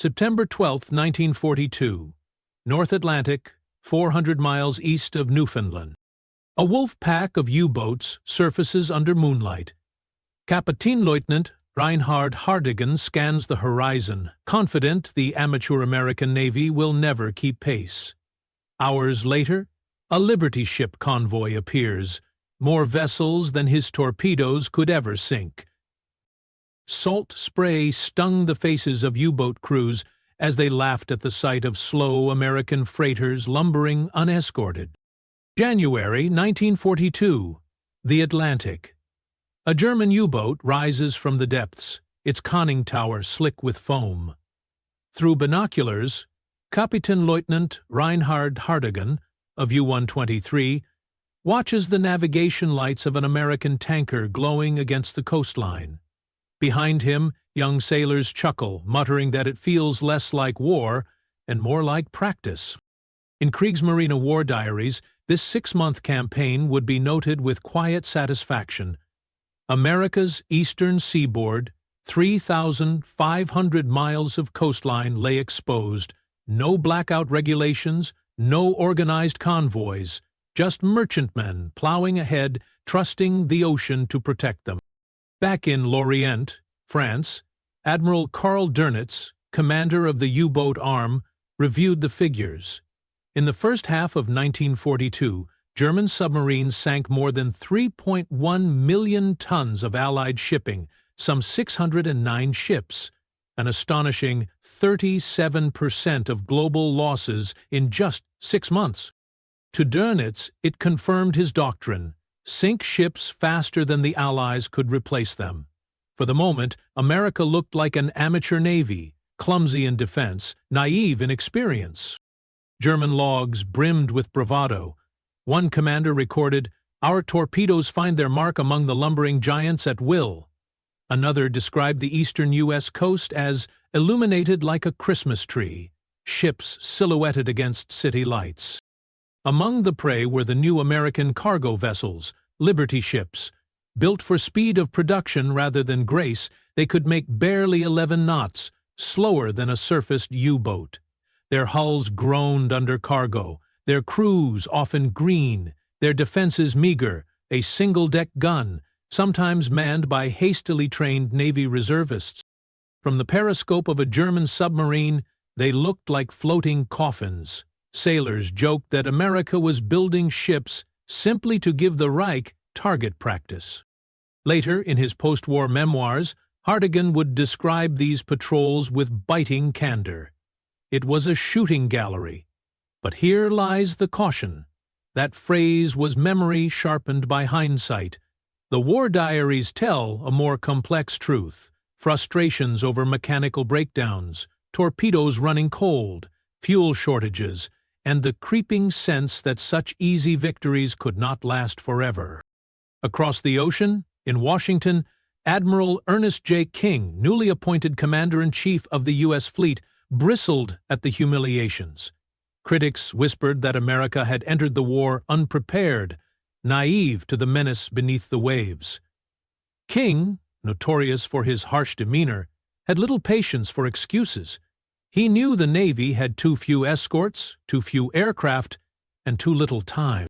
September 12, 1942. North Atlantic, 400 miles east of Newfoundland. A wolf pack of U-boats surfaces under moonlight. Kapitänleutnant Reinhard Hardigan scans the horizon, confident the amateur American Navy will never keep pace. Hours later, a Liberty ship convoy appears, more vessels than his torpedoes could ever sink. Salt spray stung the faces of U-boat crews as they laughed at the sight of slow American freighters lumbering unescorted. January 1942. The Atlantic. A German U-boat rises from the depths, its conning tower slick with foam. Through binoculars, Kapitänleutnant Reinhard Hardigan, of U-123, watches the navigation lights of an American tanker glowing against the coastline. Behind him, young sailors chuckle, muttering that it feels less like war and more like practice. In Kriegsmarine war diaries, this 6-month campaign would be noted with quiet satisfaction. America's eastern seaboard, 3,500 miles of coastline lay exposed, no blackout regulations, no organized convoys, just merchantmen plowing ahead, trusting the ocean to protect them. Back in Lorient, France, Admiral Karl Dönitz, commander of the U-boat arm, reviewed the figures. In the first half of 1942, German submarines sank more than 3.1 million tons of Allied shipping, some 609 ships, an astonishing 37% of global losses in just 6 months. To Dönitz, it confirmed his doctrine: sink ships faster than the Allies could replace them. For the moment, America looked like an amateur navy, clumsy in defense, naive in experience. German logs brimmed with bravado. One commander recorded, "Our torpedoes find their mark among the lumbering giants at will." Another described the eastern U.S. coast as illuminated like a Christmas tree, ships silhouetted against city lights. Among the prey were the new American cargo vessels, Liberty ships. Built for speed of production rather than grace, they could make barely 11 knots, slower than a surfaced U-boat. Their hulls groaned under cargo, their crews often green, their defenses meager, a single-deck gun, sometimes manned by hastily trained Navy reservists. From the periscope of a German submarine, they looked like floating coffins. Sailors joked that America was building ships simply to give the Reich target practice. Later, in his post-war memoirs, Hardigan would describe these patrols with biting candor. It was a shooting gallery. But here lies the caution. That phrase was memory sharpened by hindsight. The war diaries tell a more complex truth: frustrations over mechanical breakdowns, torpedoes running cold, fuel shortages, and the creeping sense that such easy victories could not last forever. Across the ocean, in Washington, Admiral Ernest J. King, newly appointed Commander-in-Chief of the U.S. Fleet, bristled at the humiliations. Critics whispered that America had entered the war unprepared, naive to the menace beneath the waves. King, notorious for his harsh demeanor, had little patience for excuses. He knew the Navy had too few escorts, too few aircraft, and too little time.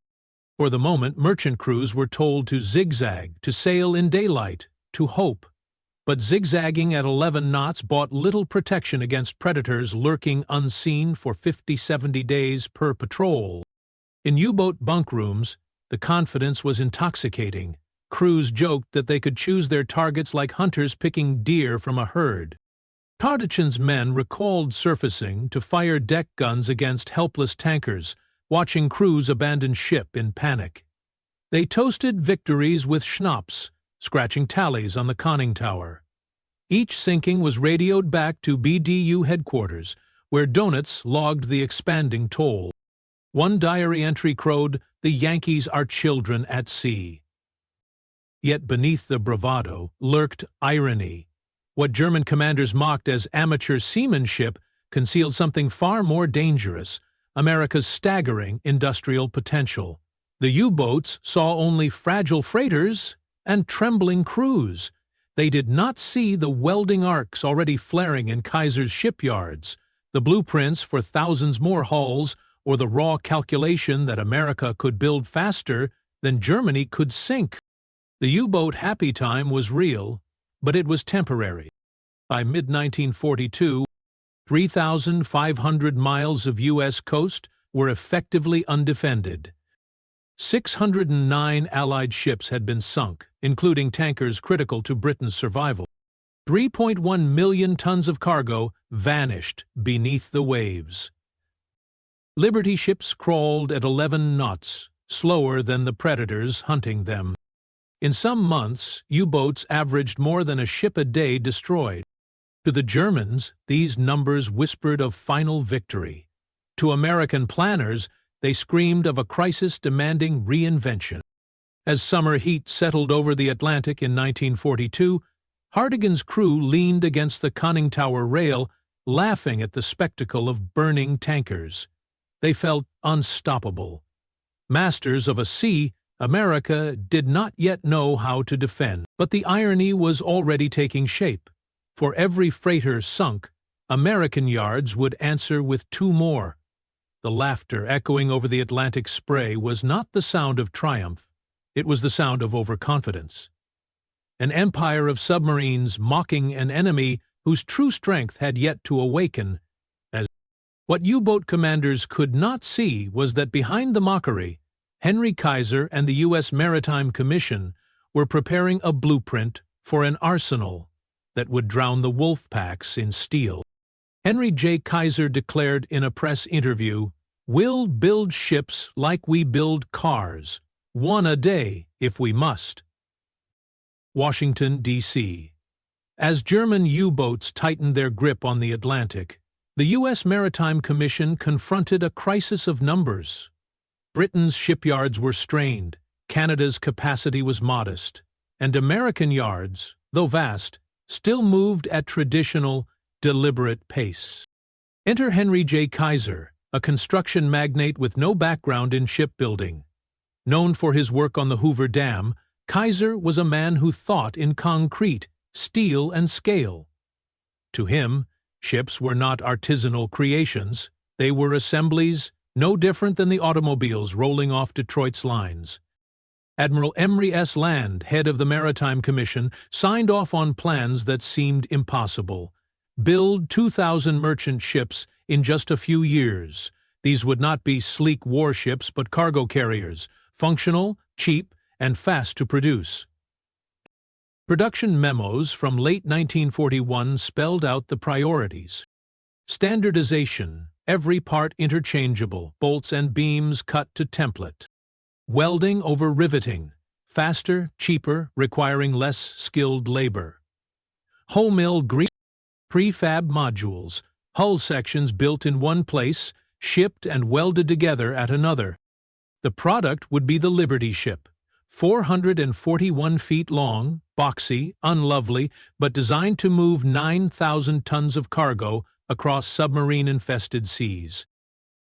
For the moment, merchant crews were told to zigzag, to sail in daylight, to hope. But zigzagging at 11 knots brought little protection against predators lurking unseen for 50-70 days per patrol. In U-boat bunk rooms, the confidence was intoxicating. Crews joked that they could choose their targets like hunters picking deer from a herd. Tardichen's men recalled surfacing to fire deck guns against helpless tankers, watching crews abandon ship in panic. They toasted victories with schnapps, scratching tallies on the conning tower. Each sinking was radioed back to BDU headquarters, where Dönitz logged the expanding toll. One diary entry crowed, "The Yankees are children at sea." Yet beneath the bravado lurked irony. What German commanders mocked as amateur seamanship concealed something far more dangerous: America's staggering industrial potential. The U-boats saw only fragile freighters and trembling crews. They did not see the welding arcs already flaring in Kaiser's shipyards, the blueprints for thousands more hulls, or the raw calculation that America could build faster than Germany could sink. The U-boat happy time was real, but it was temporary. By mid-1942, 3,500 miles of U.S. coast were effectively undefended. 609 Allied ships had been sunk, including tankers critical to Britain's survival. 3.1 million tons of cargo vanished beneath the waves. Liberty ships crawled at 11 knots, slower than the predators hunting them. In some months, U-boats averaged more than a ship a day destroyed. To the Germans, these numbers whispered of final victory. To American planners, they screamed of a crisis demanding reinvention. As summer heat settled over the Atlantic in 1942, Hartigan's crew leaned against the conning tower rail, laughing at the spectacle of burning tankers. They felt unstoppable. Masters of a sea, America did not yet know how to defend. But the irony was already taking shape. For every freighter sunk, American yards would answer with 2 more. The laughter echoing over the Atlantic spray was not the sound of triumph, it was the sound of overconfidence. An empire of submarines mocking an enemy whose true strength had yet to awaken. What U-boat commanders could not see was that behind the mockery, Henry Kaiser and the U.S. Maritime Commission were preparing a blueprint for an arsenal that would drown the wolfpacks in steel. Henry J. Kaiser declared in a press interview, "We'll build ships like we build cars, 1 a day if we must." Washington, D.C. As German U-boats tightened their grip on the Atlantic, the U.S. Maritime Commission confronted a crisis of numbers. Britain's shipyards were strained, Canada's capacity was modest, and American yards, though vast, still moved at traditional, deliberate pace. Enter Henry J. Kaiser, a construction magnate with no background in shipbuilding. Known for his work on the Hoover Dam, Kaiser was a man who thought in concrete, steel, and scale. To him, ships were not artisanal creations, they were assemblies no different than the automobiles rolling off Detroit's lines. Admiral Emery S. Land, head of the Maritime Commission, signed off on plans that seemed impossible. Build 2,000 merchant ships in just a few years. These would not be sleek warships but cargo carriers, functional, cheap, and fast to produce. Production memos from late 1941 spelled out the priorities. Standardization, every part interchangeable, bolts and beams cut to template. Welding over riveting, faster, cheaper, requiring less skilled labor. Whole mill prefab modules, hull sections built in one place, shipped and welded together at another. The product would be the Liberty ship, 441 feet long, boxy, unlovely, but designed to move 9,000 tons of cargo across submarine-infested seas.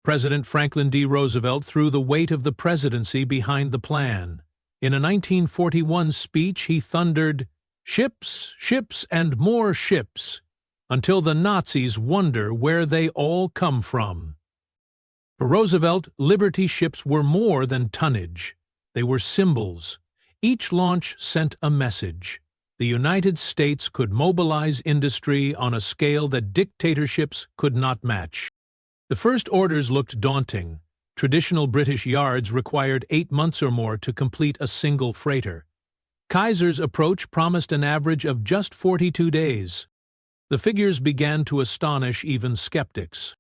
President Franklin D. Roosevelt threw the weight of the presidency behind the plan. In a 1941 speech, he thundered, "Ships, ships, and more ships," until the Nazis wonder where they all come from. For Roosevelt, Liberty ships were more than tonnage. They were symbols. Each launch sent a message. The United States could mobilize industry on a scale that dictatorships could not match. The first orders looked daunting. Traditional British yards required 8 months or more to complete a single freighter. Kaiser's approach promised an average of just 42 days. The figures began to astonish even skeptics.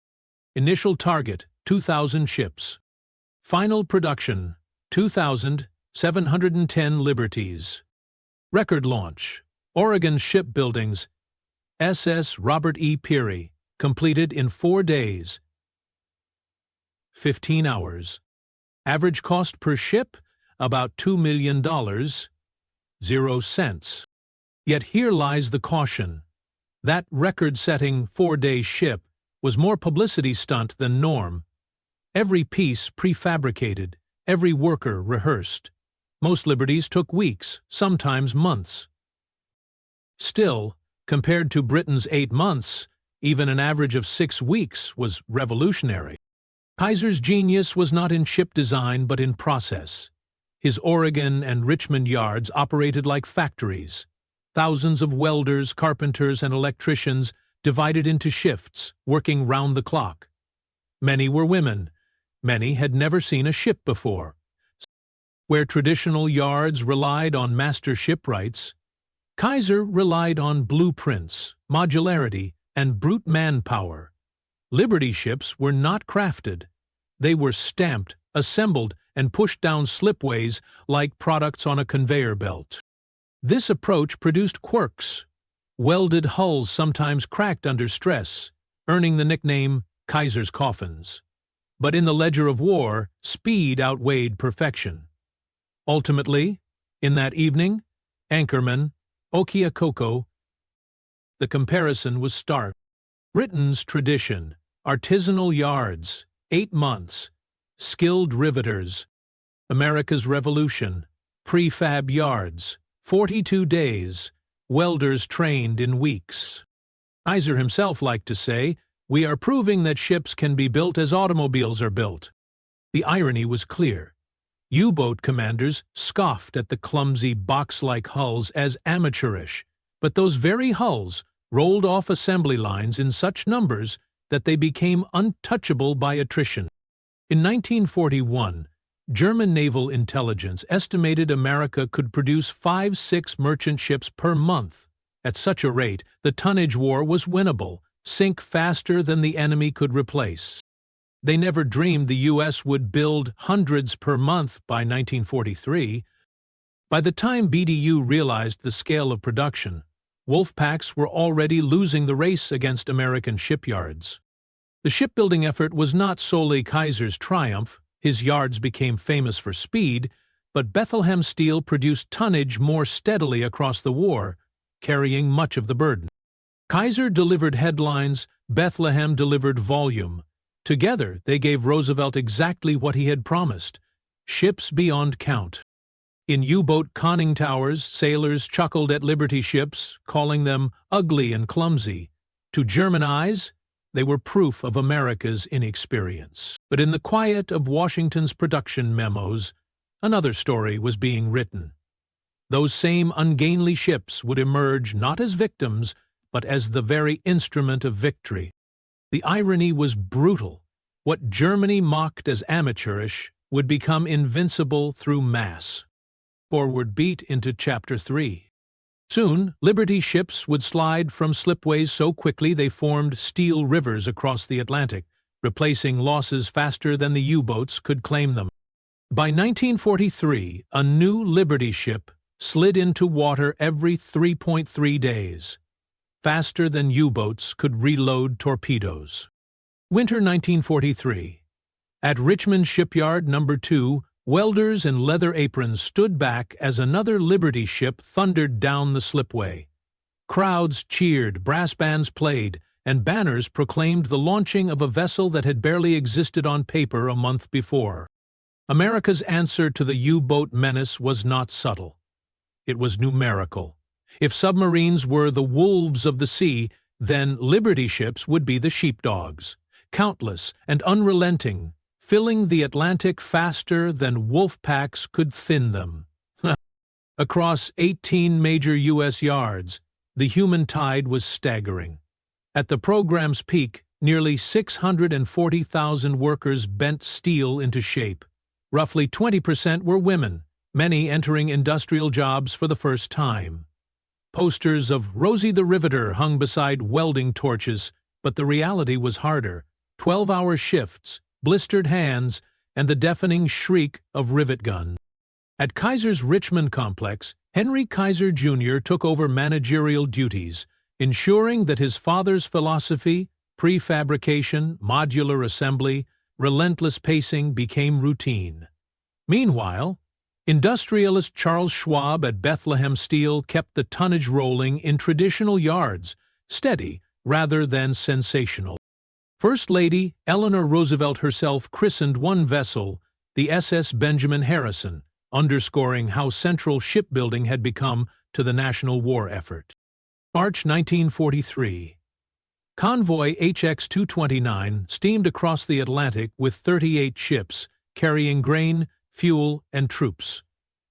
Initial target, 2,000 ships. Final production, 2,710 Liberties. Record launch, Oregon Shipbuilding's SS Robert E. Peary, completed in 4 days, 15 hours. Average cost per ship, about $2 million, 0 cents. Yet here lies the caution. That record-setting 4-day ship was more publicity stunt than norm. Every piece prefabricated, every worker rehearsed. Most Liberties took weeks, sometimes months. Still, compared to Britain's 8 months, even an average of 6 weeks was revolutionary. Kaiser's genius was not in ship design but in process. His Oregon and Richmond yards operated like factories. Thousands of welders, carpenters, and electricians divided into shifts, working round the clock. Many were women. Many had never seen a ship before. Where traditional yards relied on master shipwrights, Kaiser relied on blueprints, modularity, and brute manpower. Liberty ships were not crafted. They were stamped, assembled, and pushed down slipways like products on a conveyor belt. This approach produced quirks. Welded hulls sometimes cracked under stress, earning the nickname Kaiser's coffins. But in the ledger of war, speed outweighed perfection. Ultimately, in that evening, anchorman, Okeokoko, the comparison was stark. Britain's tradition, artisanal yards, 8 months, skilled riveters. America's revolution, prefab yards, 42 days, welders trained in weeks. Kaiser himself liked to say, "We are proving that ships can be built as automobiles are built." The irony was clear. U-boat commanders scoffed at the clumsy box-like hulls as amateurish, but those very hulls rolled off assembly lines in such numbers that they became untouchable by attrition. In 1941, German naval intelligence estimated America could produce 5-6 merchant ships per month. At such a rate, the tonnage war was winnable, sink faster than the enemy could replace. They never dreamed the U.S. would build hundreds per month by 1943. By the time BDU realized the scale of production, wolfpacks were already losing the race against American shipyards. The shipbuilding effort was not solely Kaiser's triumph. His yards became famous for speed, but Bethlehem Steel produced tonnage more steadily across the war, carrying much of the burden. Kaiser delivered headlines, Bethlehem delivered volume. Together, they gave Roosevelt exactly what he had promised: ships beyond count. In U-boat conning towers, sailors chuckled at Liberty ships, calling them ugly and clumsy. To German eyes, they were proof of America's inexperience. But in the quiet of Washington's production memos, another story was being written. Those same ungainly ships would emerge not as victims, but as the very instrument of victory. The irony was brutal. What Germany mocked as amateurish would become invincible through mass. Forward beat into Chapter 3. Soon, Liberty ships would slide from slipways so quickly they formed steel rivers across the Atlantic, replacing losses faster than the U-boats could claim them. By 1943, a new Liberty ship slid into water every 3.3 days. Faster than U-boats could reload torpedoes. Winter 1943. At Richmond Shipyard No. 2, welders in leather aprons stood back as another Liberty ship thundered down the slipway. Crowds cheered, brass bands played, and banners proclaimed the launching of a vessel that had barely existed on paper a month before. America's answer to the U-boat menace was not subtle. It was numerical. If submarines were the wolves of the sea, then Liberty ships would be the sheepdogs, countless and unrelenting, filling the Atlantic faster than wolfpacks could thin them. Across 18 major U.S. yards, the human tide was staggering. At the program's peak, nearly 640,000 workers bent steel into shape. Roughly 20% were women, many entering industrial jobs for the first time. Posters of Rosie the Riveter hung beside welding torches, but the reality was harder: 12-hour shifts, blistered hands, and the deafening shriek of rivet guns. At Kaiser's Richmond complex, Henry Kaiser Jr. took over managerial duties, ensuring that his father's philosophy, prefabrication, modular assembly, relentless pacing became routine. Meanwhile, industrialist Charles Schwab at Bethlehem Steel kept the tonnage rolling in traditional yards, steady rather than sensational. First Lady Eleanor Roosevelt herself christened one vessel the SS Benjamin Harrison, underscoring how central shipbuilding had become to the national war effort. March 1943. Convoy HX-229 steamed across the Atlantic with 38 ships, carrying grain, fuel, and troops.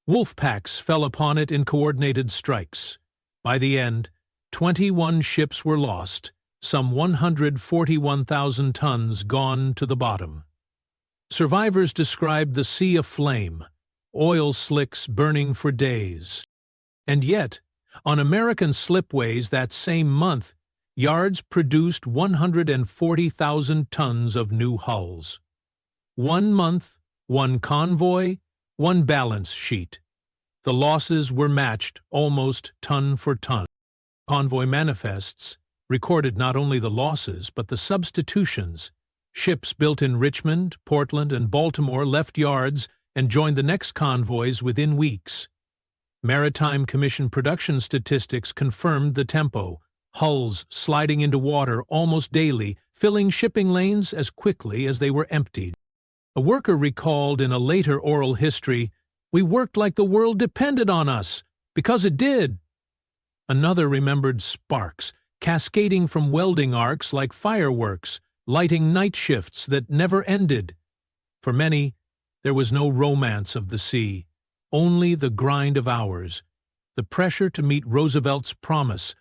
Wolfpacks fell upon it in coordinated strikes. By the end, 21 ships were lost, some 141,000 tons gone to the bottom. Survivors described the sea aflame, oil slicks burning for days. And yet, on American slipways that same month, yards produced 140,000 tons of new hulls. 1 month, 1 convoy, 1 balance sheet. The losses were matched almost ton for ton. Convoy manifests recorded not only the losses but the substitutions. Ships built in Richmond, Portland, and Baltimore left yards and joined the next convoys within weeks. Maritime Commission production statistics confirmed the tempo, hulls sliding into water almost daily, filling shipping lanes as quickly as they were emptied. A worker recalled in a later oral history, "We worked like the world depended on us, because it did." Another remembered sparks, cascading from welding arcs like fireworks, lighting night shifts that never ended. For many, there was no romance of the sea, only the grind of hours, the pressure to meet Roosevelt's promise.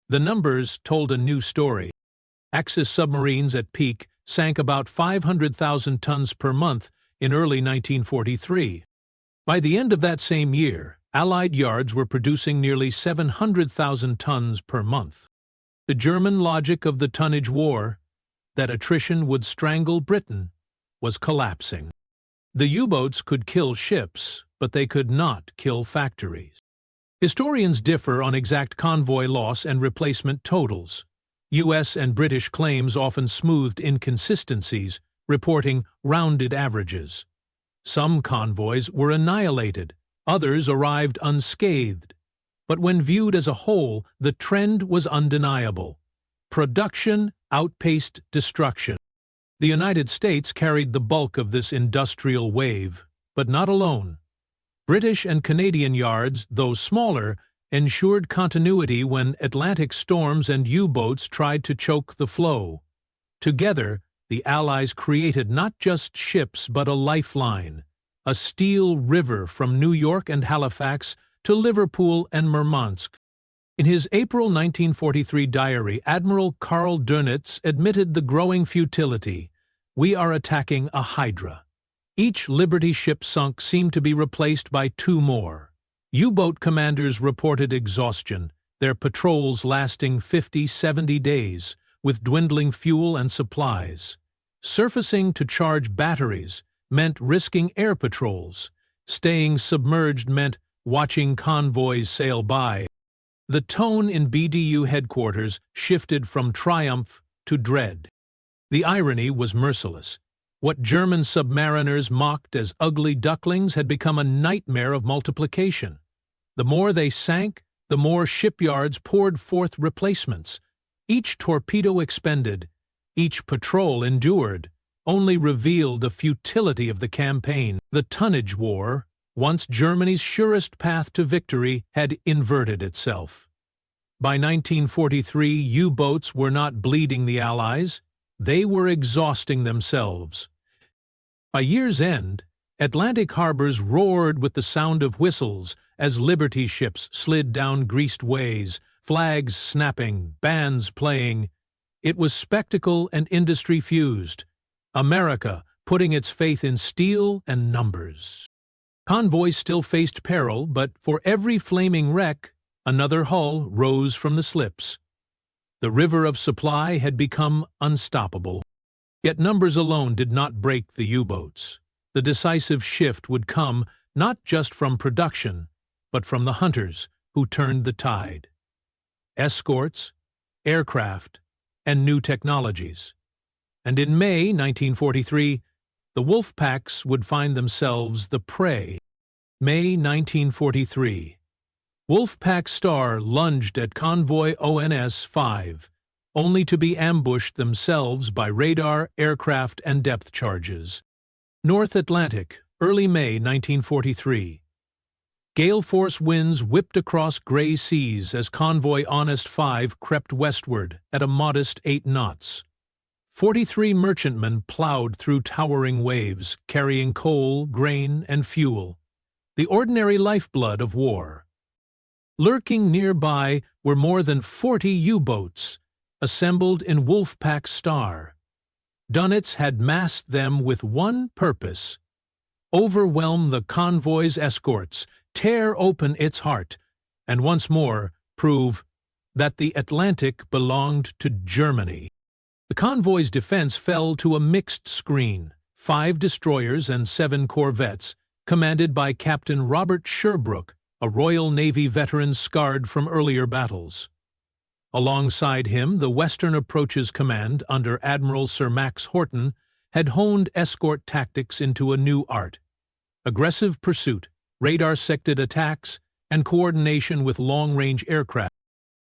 The numbers told a new story. Axis submarines at peak sank about 500,000 tons per month in early 1943. By the end of that same year, Allied yards were producing nearly 700,000 tons per month. The German logic of the tonnage war, that attrition would strangle Britain, was collapsing. The U-boats could kill ships, but they could not kill factories. Historians differ on exact convoy loss and replacement totals. U.S. and British claims often smoothed inconsistencies, reporting rounded averages. Some convoys were annihilated, others arrived unscathed. But when viewed as a whole, the trend was undeniable. Production outpaced destruction. The United States carried the bulk of this industrial wave, but not alone. British and Canadian yards, though smaller, ensured continuity when Atlantic storms and U-boats tried to choke the flow. Together, the Allies created not just ships but a lifeline, a steel river from New York and Halifax to Liverpool and Murmansk. In his April 1943 diary, Admiral Karl Dönitz admitted the growing futility. "We are attacking a hydra." Each Liberty ship sunk seemed to be replaced by 2 more. U-boat commanders reported exhaustion, their patrols lasting 50-70 days, with dwindling fuel and supplies. Surfacing to charge batteries meant risking air patrols. Staying submerged meant watching convoys sail by. The tone in BDU headquarters shifted from triumph to dread. The irony was merciless. What German submariners mocked as ugly ducklings had become a nightmare of multiplication. The more they sank, the more shipyards poured forth replacements. Each torpedo expended, each patrol endured, only revealed the futility of the campaign. The tonnage war, once Germany's surest path to victory, had inverted itself. By 1943, U-boats were not bleeding the Allies, they were exhausting themselves. By year's end, Atlantic harbors roared with the sound of whistles as Liberty ships slid down greased ways, flags snapping, bands playing. It was spectacle and industry fused. America putting its faith in steel and numbers. Convoys still faced peril, but for every flaming wreck, another hull rose from the slips. The river of supply had become unstoppable. Yet numbers alone did not break the U-boats. The decisive shift would come not just from production, but from the hunters who turned the tide. Escorts, aircraft, and new technologies. And in May 1943, the wolfpacks would find themselves the prey. May 1943. Wolfpack Star lunged at convoy ONS-5, only to be ambushed themselves by radar, aircraft, and depth charges. North Atlantic, early May 1943. Gale-force winds whipped across gray seas as convoy Honest 5 crept westward at a modest 8 knots. 43 merchantmen plowed through towering waves, carrying coal, grain, and fuel, the ordinary lifeblood of war. Lurking nearby were more than 40 U-boats, assembled in Wolfpack star. Dunnits had massed them with one purpose: overwhelm the convoy's escorts, tear open its heart, and once more prove that the Atlantic belonged to Germany. The convoy's defense fell to a mixed screen: 5 destroyers and 7 corvettes, commanded by Captain Robert Sherbrooke, a Royal Navy veteran scarred from earlier battles. Alongside him, the Western Approaches Command, under Admiral Sir Max Horton, had honed escort tactics into a new art: aggressive pursuit, radar-sected attacks, and coordination with long-range aircraft.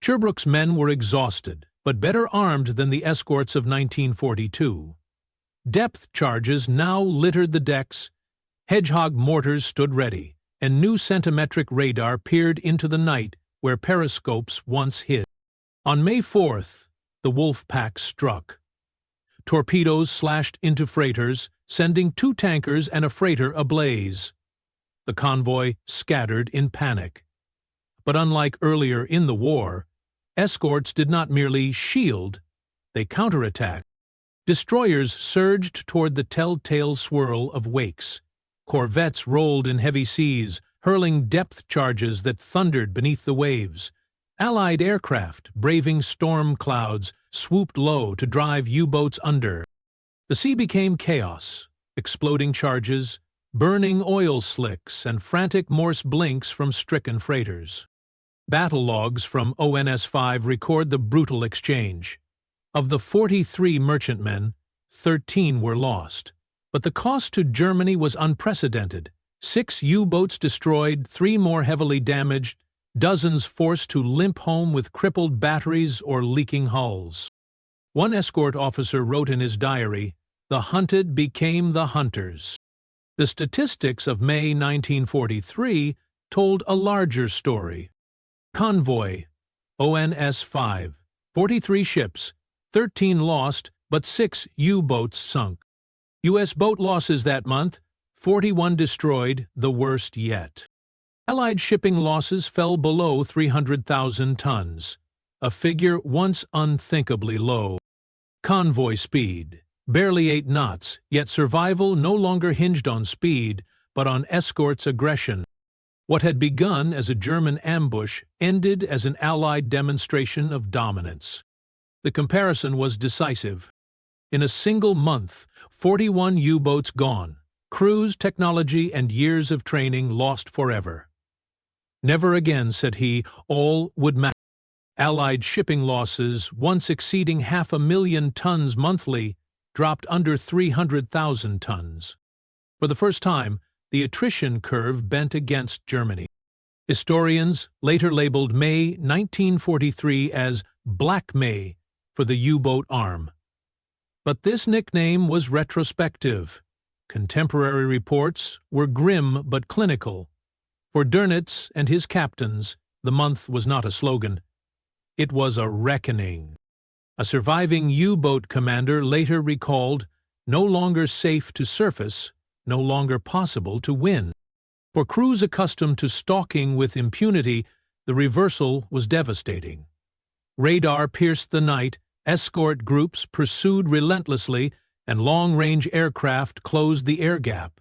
Sherbrooke's men were exhausted, but better armed than the escorts of 1942. Depth charges now littered the decks, Hedgehog mortars stood ready, and new centimetric radar peered into the night where periscopes once hid. On May 4th, the Wolfpack struck. Torpedoes slashed into freighters, sending 2 tankers and a freighter ablaze. The convoy scattered in panic. But unlike earlier in the war, escorts did not merely shield, they counterattacked. Destroyers surged toward the telltale swirl of wakes. Corvettes rolled in heavy seas, hurling depth charges that thundered beneath the waves. Allied aircraft, braving storm clouds, swooped low to drive U-boats under. The sea became chaos: exploding charges, burning oil slicks, and frantic Morse blinks from stricken freighters. Battle logs from ONS-5 record the brutal exchange. Of the 43 merchantmen, 13 were lost. But the cost to Germany was unprecedented: 6 U-boats destroyed, 3 more heavily damaged, dozens forced to limp home with crippled batteries or leaking hulls. One escort officer wrote in his diary, "The hunted became the hunters." The statistics of May 1943 told a larger story. Convoy, ONS-5, 43 ships, 13 lost, but 6 U-boats sunk. U.S. boat losses that month, 41 destroyed, the worst yet. Allied shipping losses fell below 300,000 tons, a figure once unthinkably low. Convoy speed, barely 8 knots, yet survival no longer hinged on speed, but on escorts' aggression. What had begun as a German ambush ended as an Allied demonstration of dominance. The comparison was decisive. In a single month, 41 U-boats gone, crews, technology, and years of training lost forever. Never again, said he, all would matter. Allied shipping losses, once exceeding 500,000 tons monthly, dropped under 300,000 tons. For the first time, the attrition curve bent against Germany. Historians later labeled May 1943 as Black May for the U-boat arm. But this nickname was retrospective. Contemporary reports were grim but clinical. For Dönitz and his captains, the month was not a slogan. It was a reckoning. A surviving U-boat commander later recalled, "No longer safe to surface, no longer possible to win." For crews accustomed to stalking with impunity, the reversal was devastating. Radar pierced the night, escort groups pursued relentlessly, and long-range aircraft closed the air gap.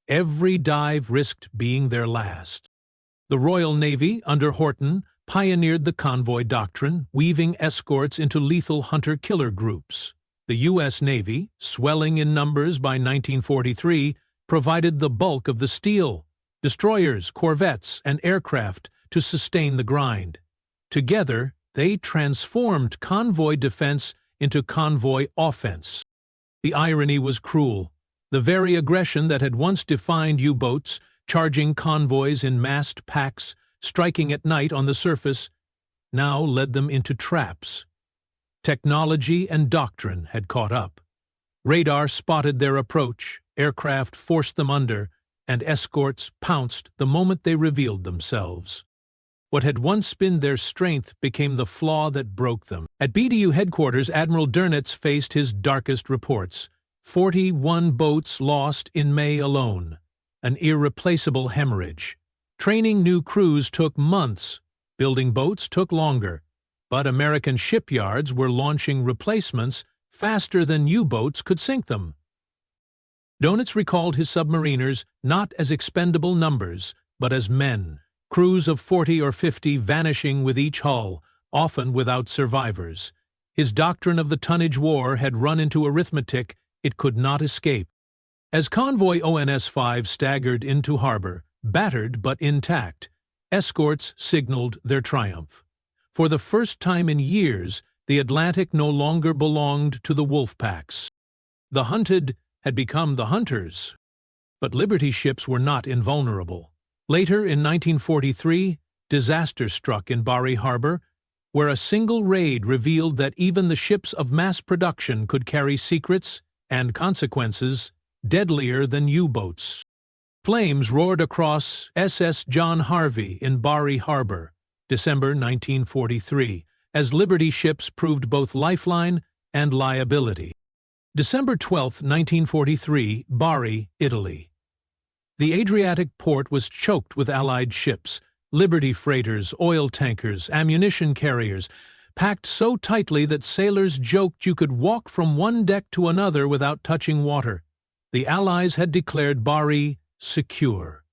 Every dive risked being their last. The Royal Navy, under Horton, pioneered the convoy doctrine, weaving escorts into lethal hunter-killer groups. The U.S. Navy, swelling in numbers by 1943, provided the bulk of the steel, destroyers, corvettes, and aircraft to sustain the grind. Together, they transformed convoy defense into convoy offense. The irony was cruel. The very aggression that had once defined U-boats, charging convoys in massed packs, striking at night on the surface, now led them into traps. Technology and doctrine had caught up. Radar spotted their approach, aircraft forced them under, and escorts pounced the moment they revealed themselves. What had once been their strength became the flaw that broke them. At BDU headquarters, Admiral Dönitz faced his darkest reports. 41 boats lost in May alone. An irreplaceable hemorrhage. Training new crews took months. Building boats took longer. But American shipyards were launching replacements faster than U-boats could sink them. Dönitz recalled his submariners not as expendable numbers, but as men. Crews of 40 or 50 vanishing with each hull, often without survivors. His doctrine of the tonnage war had run into arithmetic it could not escape. As convoy ONS-5 staggered into harbor, battered but intact, escorts signaled their triumph. For the first time in years, the Atlantic no longer belonged to the wolfpacks. The hunted had become the hunters. But Liberty ships were not invulnerable. Later, in 1943, disaster struck in Bari Harbor, where a single raid revealed that even the ships of mass production could carry secrets and consequences deadlier than U-boats. Flames roared across SS John Harvey in Bari Harbor, December 1943, as Liberty ships proved both lifeline and liability. December 12, 1943, Bari, Italy. The Adriatic port was choked with Allied ships, Liberty freighters, oil tankers, ammunition carriers, packed so tightly that sailors joked you could walk from one deck to another without touching water. The Allies had declared Bari secure.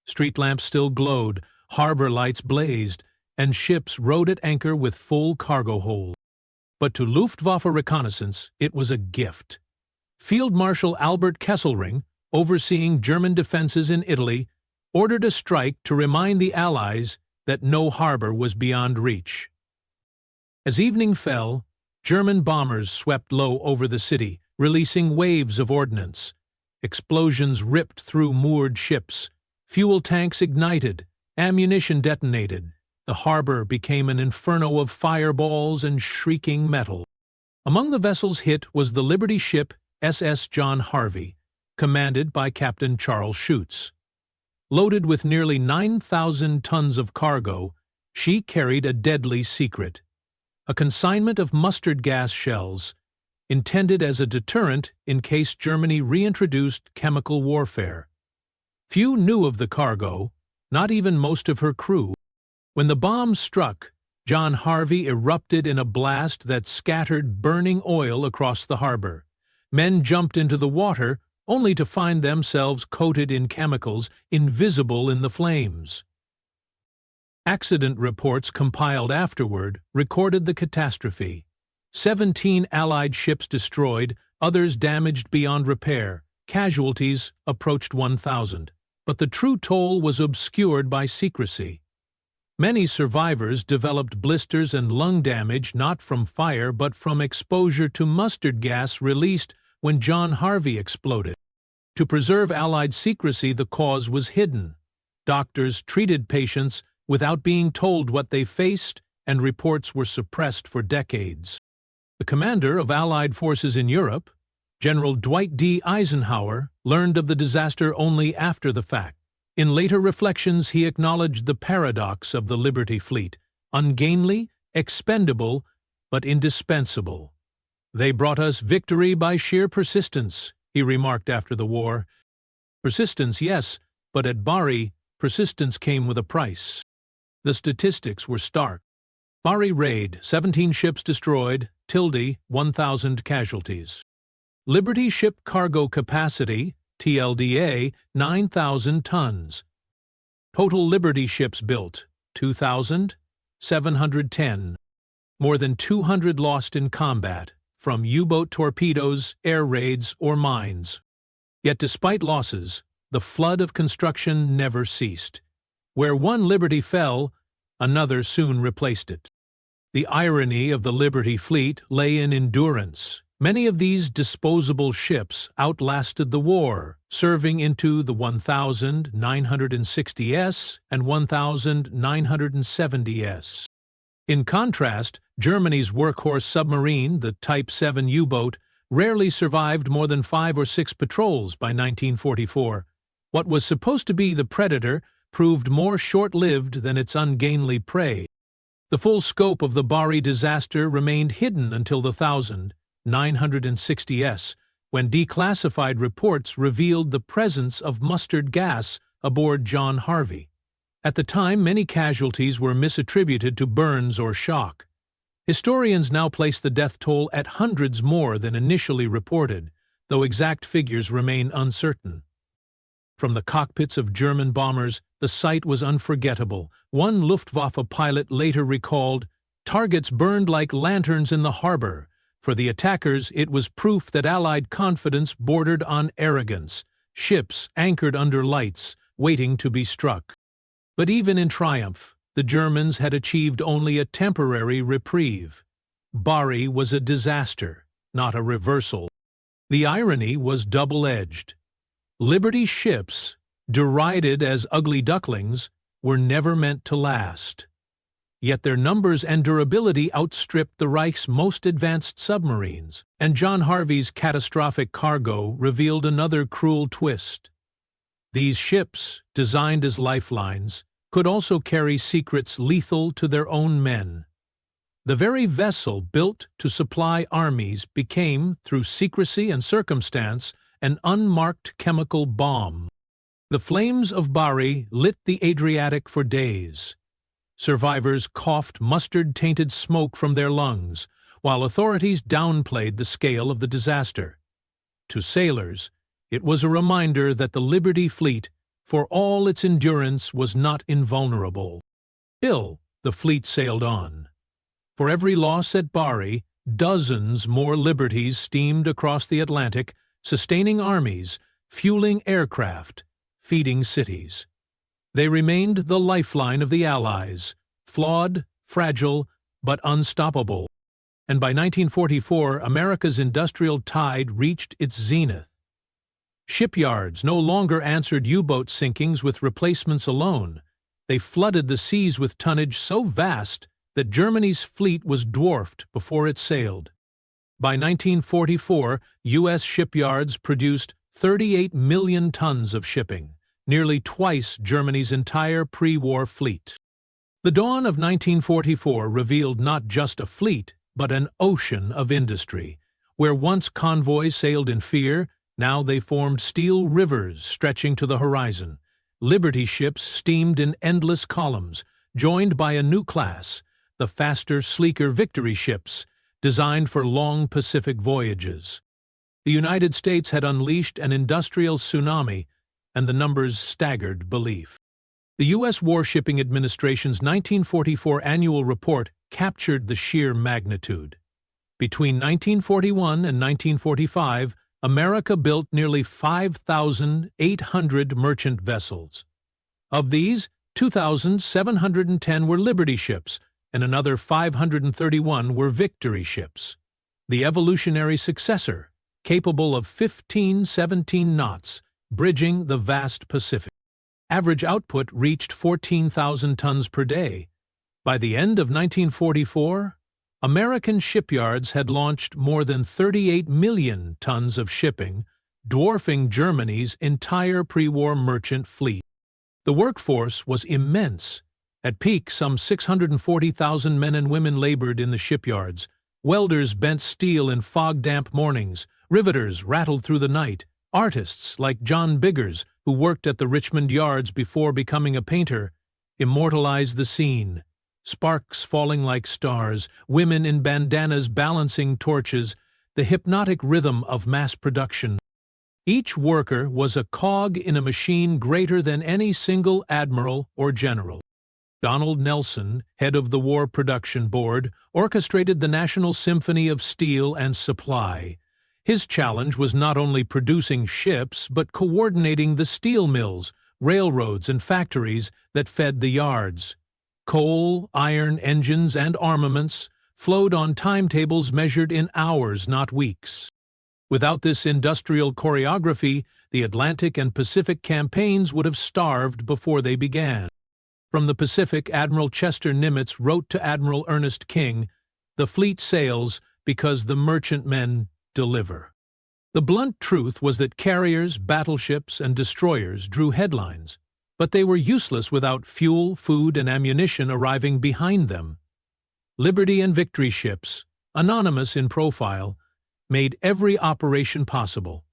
Street lamps still glowed, harbor lights blazed, and ships rode at anchor with full cargo hold. But to Luftwaffe reconnaissance, it was a gift. Field Marshal Albert Kesselring, overseeing German defenses in Italy, ordered a strike to remind the Allies that no harbor was beyond reach. As evening fell, German bombers swept low over the city, releasing waves of ordnance. Explosions ripped through moored ships. Fuel tanks ignited. Ammunition detonated. The harbor became an inferno of fireballs and shrieking metal. Among the vessels hit was the Liberty ship SS John Harvey, commanded by Captain Charles Schutz. Loaded with nearly 9,000 tons of cargo, she carried a deadly secret. A consignment of mustard gas shells, intended as a deterrent in case Germany reintroduced chemical warfare. Few knew of the cargo, not even most of her crew. When the bomb struck, John Harvey erupted in a blast that scattered burning oil across the harbor. Men jumped into the water, only to find themselves coated in chemicals invisible in the flames. Accident reports compiled afterward recorded the catastrophe. 17 Allied ships destroyed, others damaged beyond repair. Casualties approached 1,000. But the true toll was obscured by secrecy. Many survivors developed blisters and lung damage not from fire but from exposure to mustard gas released when John Harvey exploded. To preserve Allied secrecy, the cause was hidden. Doctors treated patients without being told what they faced, and reports were suppressed for decades. The commander of Allied forces in Europe, General Dwight D. Eisenhower, learned of the disaster only after the fact. In later reflections, he acknowledged the paradox of the Liberty fleet: ungainly, expendable, but indispensable. "They brought us victory by sheer persistence," he remarked after the war. Persistence, yes, but at Bari, persistence came with a price. The statistics were stark. Bari raid, 17 ships destroyed, 1,000 casualties. Liberty ship cargo capacity, TLDA, 9,000 tons. Total Liberty ships built, 2,710. More than 200 lost in combat, from U-boat torpedoes, air raids, or mines. Yet despite losses, the flood of construction never ceased. Where one Liberty fell, another soon replaced it. The irony of the Liberty fleet lay in endurance. Many of these disposable ships outlasted the war, serving into the 1,960s and 1,970s. In contrast, Germany's workhorse submarine, the Type 7 U-boat, rarely survived more than 5 or 6 patrols by 1944, What was supposed to be the predator proved more short-lived than its ungainly prey. The full scope of the Bari disaster remained hidden until the 1960s, when declassified reports revealed the presence of mustard gas aboard John Harvey. At the time, many casualties were misattributed to burns or shock. Historians now place the death toll at hundreds more than initially reported, though exact figures remain uncertain. From the cockpits of German bombers, the sight was unforgettable. One Luftwaffe pilot later recalled, "Targets burned like lanterns in the harbor. For the attackers, it was proof that Allied confidence bordered on arrogance, ships anchored under lights, waiting to be struck." But even in triumph, the Germans had achieved only a temporary reprieve. Bari was a disaster, not a reversal. The irony was double-edged. Liberty ships, derided as ugly ducklings, were never meant to last. Yet their numbers and durability outstripped the Reich's most advanced submarines, and John Harvey's catastrophic cargo revealed another cruel twist. These ships, designed as lifelines, could also carry secrets lethal to their own men. The very vessel built to supply armies became, through secrecy and circumstance, an unmarked chemical bomb. The flames of Bari lit the Adriatic for days. Survivors coughed mustard-tainted smoke from their lungs, while authorities downplayed the scale of the disaster. To sailors, it was a reminder that the Liberty Fleet, for all its endurance, was not invulnerable. Still, the fleet sailed on. For every loss at Bari, dozens more Liberties steamed across the Atlantic, sustaining armies, fueling aircraft, feeding cities. They remained the lifeline of the Allies, flawed, fragile, but unstoppable. And by 1944, America's industrial tide reached its zenith. Shipyards no longer answered U-boat sinkings with replacements alone. They flooded the seas with tonnage so vast that Germany's fleet was dwarfed before it sailed. By 1944, U.S. shipyards produced 38 million tons of shipping, nearly twice Germany's entire pre-war fleet. The dawn of 1944 revealed not just a fleet, but an ocean of industry. Where once convoys sailed in fear, now they formed steel rivers stretching to the horizon. Liberty ships steamed in endless columns, joined by a new class, the faster, sleeker Victory ships, designed for long Pacific voyages. The United States had unleashed an industrial tsunami, and the numbers staggered belief. The U.S. Warshipping Administration's 1944 annual report captured the sheer magnitude. Between 1941 and 1945, America built nearly 5,800 merchant vessels. Of these, 2,710 were Liberty ships, and another 531 were Victory ships. The evolutionary successor, capable of 15-17 knots, bridging the vast Pacific. Average output reached 14,000 tons per day. By the end of 1944, American shipyards had launched more than 38 million tons of shipping, dwarfing Germany's entire pre-war merchant fleet. The workforce was immense. At peak, some 640,000 men and women labored in the shipyards. Welders bent steel in fog-damp mornings, riveters rattled through the night, artists like John Biggers, who worked at the Richmond yards before becoming a painter, immortalized the scene. Sparks falling like stars, women in bandanas balancing torches, the hypnotic rhythm of mass production. Each worker was a cog in a machine greater than any single admiral or general. Donald Nelson, head of the War Production Board, orchestrated the National Symphony of Steel and Supply. His challenge was not only producing ships, but coordinating the steel mills, railroads, and factories that fed the yards. Coal, iron, engines, and armaments flowed on timetables measured in hours, not weeks. Without this industrial choreography, the Atlantic and Pacific campaigns would have starved before they began. From the Pacific, Admiral Chester Nimitz wrote to Admiral Ernest King, "The fleet sails because the merchantmen deliver." The blunt truth was that carriers, battleships, and destroyers drew headlines, but they were useless without fuel, food, and ammunition arriving behind them. Liberty and Victory ships, anonymous in profile, made every operation possible.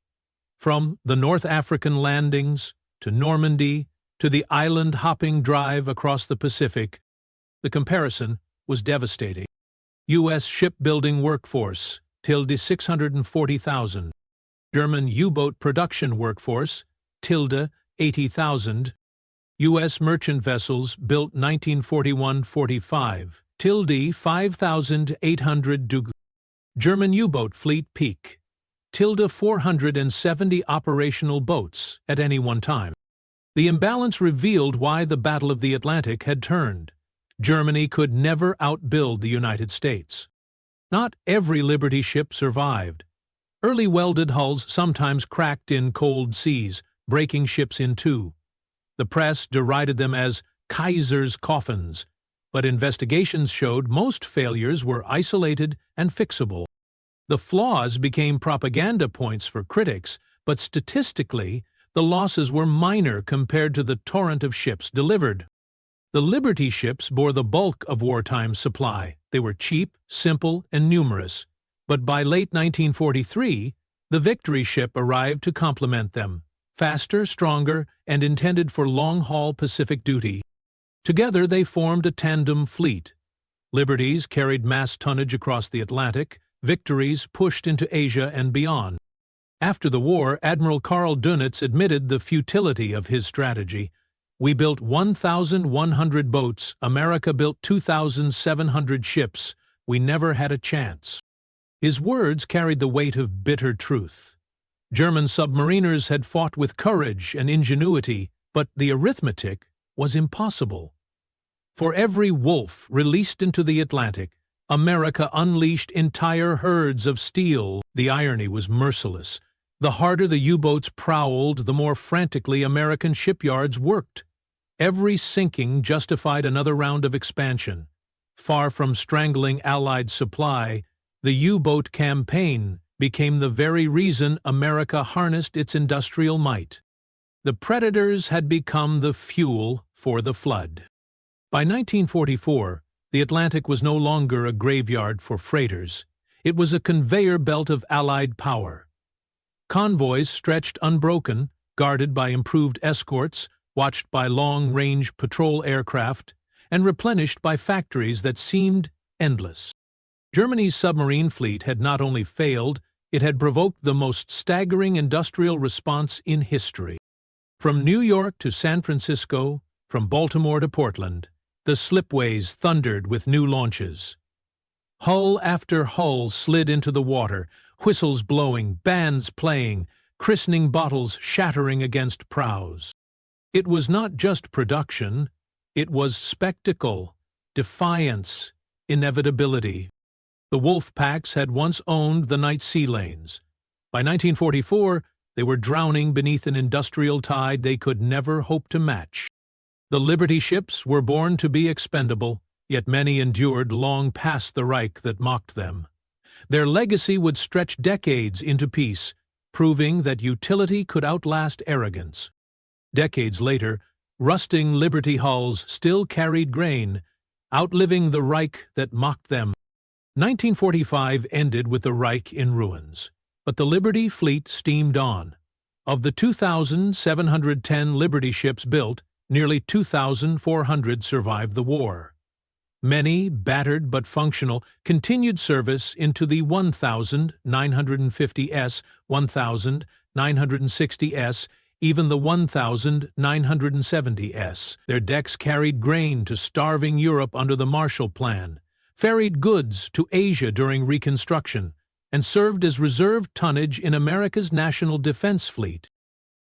From the North African landings to Normandy to the island-hopping drive across the Pacific, the comparison was devastating. U.S. shipbuilding workforce, 640,000. German U-boat production workforce, 80,000. U.S. merchant vessels built 1941-45, 5,800. German U-boat fleet peak, 470 operational boats at any one time. The imbalance revealed why the Battle of the Atlantic had turned. Germany could never outbuild the United States. Not every Liberty ship survived. Early welded hulls sometimes cracked in cold seas, breaking ships in two. The press derided them as Kaiser's coffins, but investigations showed most failures were isolated and fixable. The flaws became propaganda points for critics, but statistically, the losses were minor compared to the torrent of ships delivered. The Liberty ships bore the bulk of wartime supply. They were cheap, simple, and numerous. But by late 1943, the Victory ship arrived to complement them, faster, stronger, and intended for long-haul Pacific duty. Together they formed a tandem fleet. Liberties carried mass tonnage across the Atlantic, Victories pushed into Asia and beyond. After the war, Admiral Karl Dönitz admitted the futility of his strategy. "We built 1,100 boats, America built 2,700 ships. We never had a chance." His words carried the weight of bitter truth. German submariners had fought with courage and ingenuity, but the arithmetic was impossible. For every wolf released into the Atlantic, America unleashed entire herds of steel. The irony was merciless. The harder the U-boats prowled, the more frantically American shipyards worked. Every sinking justified another round of expansion. Far from strangling Allied supply, the U-boat campaign became the very reason America harnessed its industrial might. The predators had become the fuel for the flood. By 1944, the Atlantic was no longer a graveyard for freighters. It was a conveyor belt of Allied power. Convoys stretched unbroken, guarded by improved escorts, watched by long-range patrol aircraft, and replenished by factories that seemed endless. Germany's submarine fleet had not only failed, it had provoked the most staggering industrial response in history. From New York to San Francisco, from Baltimore to Portland, the slipways thundered with new launches. Hull after hull slid into the water, whistles blowing, bands playing, christening bottles shattering against prows. It was not just production, it was spectacle, defiance, inevitability. The wolfpacks had once owned the night sea lanes. By 1944, they were drowning beneath an industrial tide they could never hope to match. The Liberty ships were born to be expendable, yet many endured long past the Reich that mocked them. Their legacy would stretch decades into peace, proving that utility could outlast arrogance. Decades later, rusting Liberty hulls still carried grain, outliving the Reich that mocked them. 1945 ended with the Reich in ruins, but the Liberty fleet steamed on. Of the 2,710 Liberty ships built, nearly 2,400 survived the war. Many, battered but functional, continued service into the 1,950s, 1,960s, even the 1,970s. Their decks carried grain to starving Europe under the Marshall Plan, ferried goods to Asia during Reconstruction, and served as reserve tonnage in America's national defense fleet.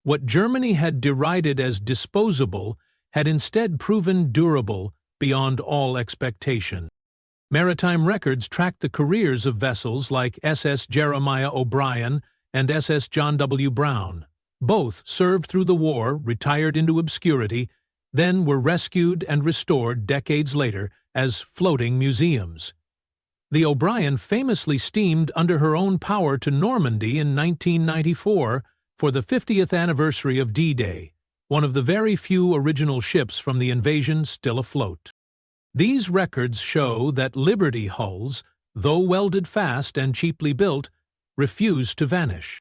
What Germany had derided as disposable had instead proven durable beyond all expectation. Maritime records tracked the careers of vessels like SS Jeremiah O'Brien and SS John W. Brown. Both served through the war, retired into obscurity, then were rescued and restored decades later as floating museums. The O'Brien famously steamed under her own power to Normandy in 1994 for the 50th anniversary of D-Day, one of the very few original ships from the invasion still afloat. These records show that Liberty hulls, though welded fast and cheaply built, refused to vanish.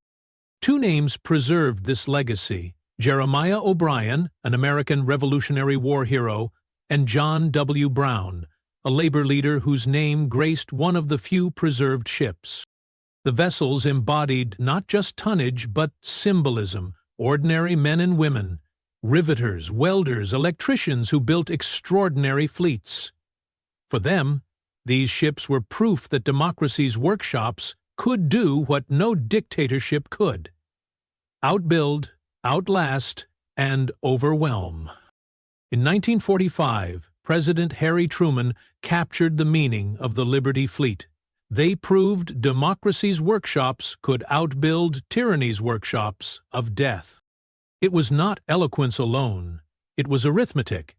Two names preserved this legacy: Jeremiah O'Brien, an American Revolutionary War hero, and John W. Brown, a labor leader whose name graced one of the few preserved ships. The vessels embodied not just tonnage but symbolism: ordinary men and women, riveters, welders, electricians who built extraordinary fleets. For them, these ships were proof that democracy's workshops could do what no dictatorship could: outbuild, outlast, and overwhelm. In 1945, President Harry Truman captured the meaning of the Liberty Fleet. They proved democracy's workshops could outbuild tyranny's workshops of death. It was not eloquence alone, it was arithmetic.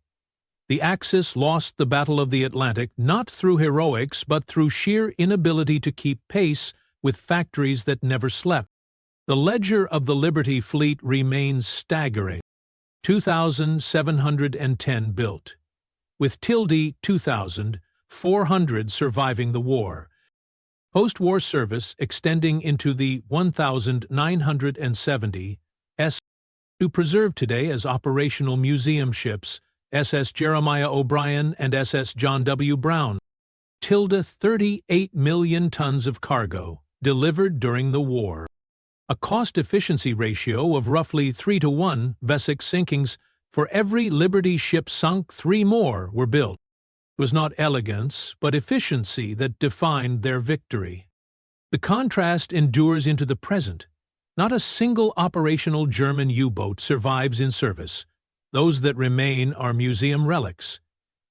The Axis lost the Battle of the Atlantic not through heroics but through sheer inability to keep pace with factories that never slept. The ledger of the Liberty Fleet remains staggering: 2,710 built, with tilde 2,400 surviving the war. Post-war service extending into the 1,970 to preserve today as operational museum ships: SS Jeremiah O'Brien and SS John W. Brown. Tilde 38 million tons of cargo delivered during the war. A cost-efficiency ratio of roughly 3-to-1 Vessex sinkings. For every Liberty ship sunk, 3 more were built. It was not elegance, but efficiency that defined their victory. The contrast endures into the present. Not a single operational German U-boat survives in service. Those that remain are museum relics.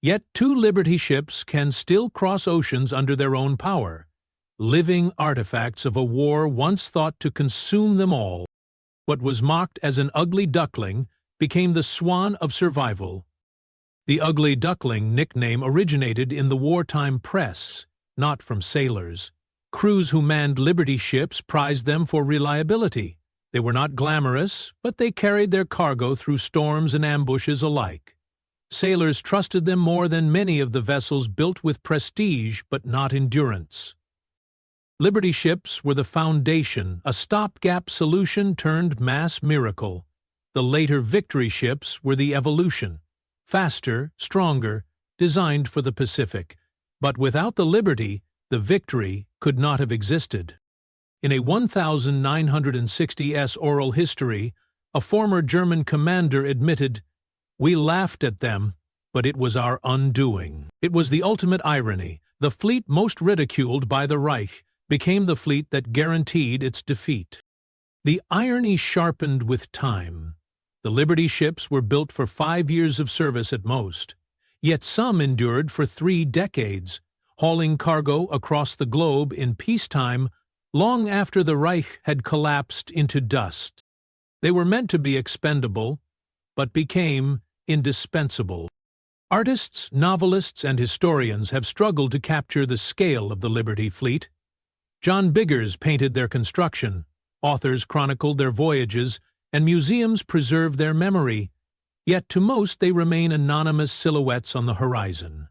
Yet 2 Liberty ships can still cross oceans under their own power, living artifacts of a war once thought to consume them all. What was mocked as an ugly duckling became the swan of survival. The ugly duckling nickname originated in the wartime press, not from sailors. Crews who manned Liberty ships prized them for reliability. They were not glamorous, but they carried their cargo through storms and ambushes alike. Sailors trusted them more than many of the vessels built with prestige but not endurance. Liberty ships were the foundation, a stopgap solution turned mass miracle. The later Victory ships were the evolution: faster, stronger, designed for the Pacific. But without the Liberty, the Victory could not have existed. In a 1960s oral history, a former German commander admitted, "We laughed at them, but it was our undoing." It was the ultimate irony. The fleet most ridiculed by the Reich became the fleet that guaranteed its defeat. The irony sharpened with time. The Liberty ships were built for 5 years of service at most, yet some endured for 3 decades, hauling cargo across the globe in peacetime long after the Reich had collapsed into dust. They were meant to be expendable, but became indispensable. Artists, novelists, and historians have struggled to capture the scale of the Liberty Fleet. John Biggers painted their construction, authors chronicled their voyages, and museums preserve their memory, yet to most they remain anonymous silhouettes on the horizon.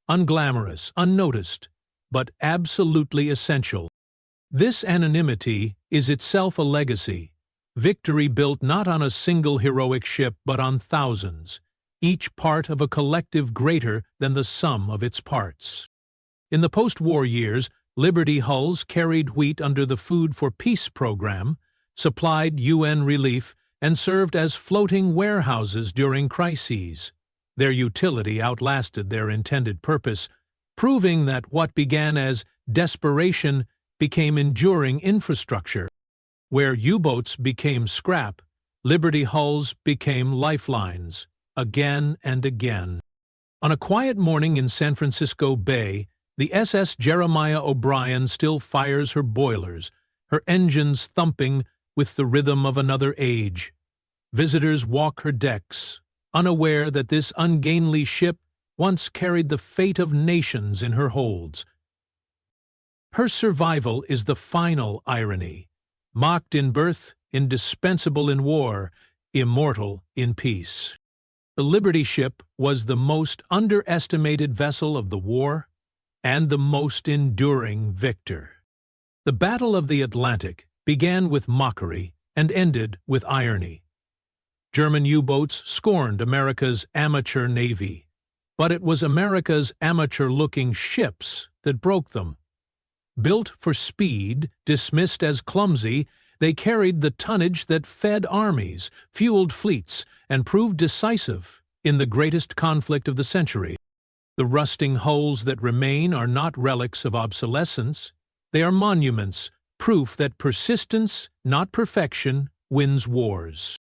Unglamorous, unnoticed, but absolutely essential. This anonymity is itself a legacy. Victory built not on a single heroic ship but on thousands, each part of a collective greater than the sum of its parts. In the post-war years, Liberty hulls carried wheat under the Food for Peace program, supplied UN relief, and served as floating warehouses during crises. Their utility outlasted their intended purpose, proving that what began as desperation became enduring infrastructure. Where U-boats became scrap, Liberty hulls became lifelines, again and again. On a quiet morning in San Francisco Bay, the SS Jeremiah O'Brien still fires her boilers, her engines thumping with the rhythm of another age. Visitors walk her decks, unaware that this ungainly ship once carried the fate of nations in her holds. Her survival is the final irony. Mocked in birth, indispensable in war, immortal in peace. The Liberty ship was the most underestimated vessel of the war and the most enduring victor. The Battle of the Atlantic began with mockery and ended with irony. German U-boats scorned America's amateur navy, but it was America's amateur-looking ships that broke them. Built for speed, dismissed as clumsy, they carried the tonnage that fed armies, fueled fleets, and proved decisive in the greatest conflict of the century. The rusting hulls that remain are not relics of obsolescence. They are monuments, proof that persistence, not perfection, wins wars.